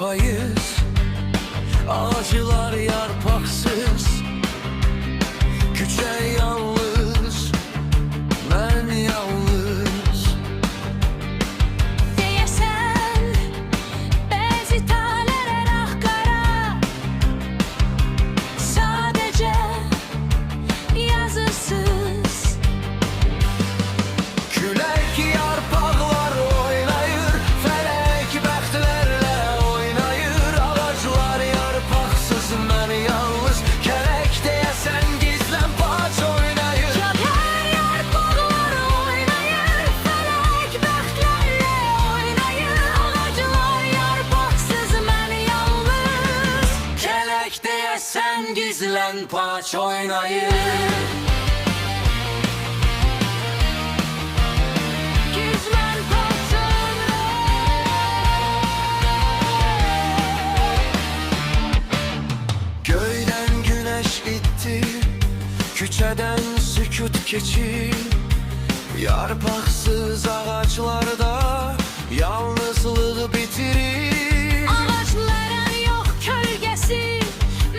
payız. Ağacılar yarpaksız, küçe yalnız, ben yalnız. Deyəsən, bəzi talələr ağ-qara, sadəcə yazısız. Külək yarpaqlar oynayır, fələk bəxtlərlə oynayır. Ağaclar yarpaqsız, mən yalnız, kələk deyəsən gizlən paç oynayır. Külək yarpaqlar oynayır, fələk bəxtlərlə oynayır. Ağaclar yarpaqsız, mən yalnız, Kələk deyəsən gizlən paç oynayır. gizlən paçanı. Göydən günəş itdi, küçədən sükut keçir. Yarpaqsız ağaclarda yalnızlığı bitirir. Ağacların yox kölgəsi,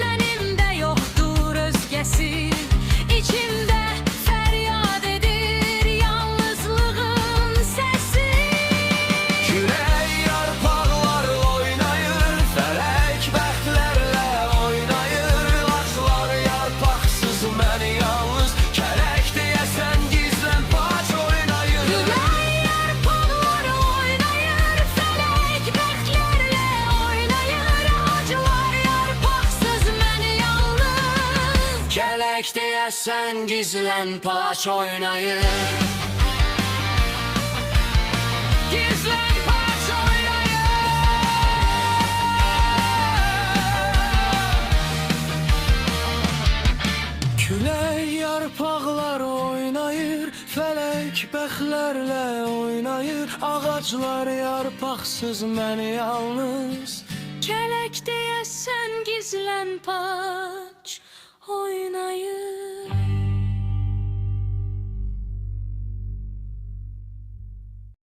mənim də yoxdur özgəsi. İçimdə fəryad edir yalnızlığın səsi. Külək yarpaqlar oynayır, fələk bəxtlərlə oynayır. Ağaclar yarpaqsız, mən yalnız, kələk deyəsən gizlən paç oynayır. Külək yarpaqlar oynayır, fələk bəxtlərlə oynayır. Ağaclar yarpaqsız, mən yalnız, Kələk deyəsən gizlən paç oynayır. gizlən paç oynayır. Külək yarpaqlar oynayır, fələk bəxtlərlə oynayır. Ağaclar yarpaqsız, mən yalnız. Kələk deyəsən gizlən paç oynayır.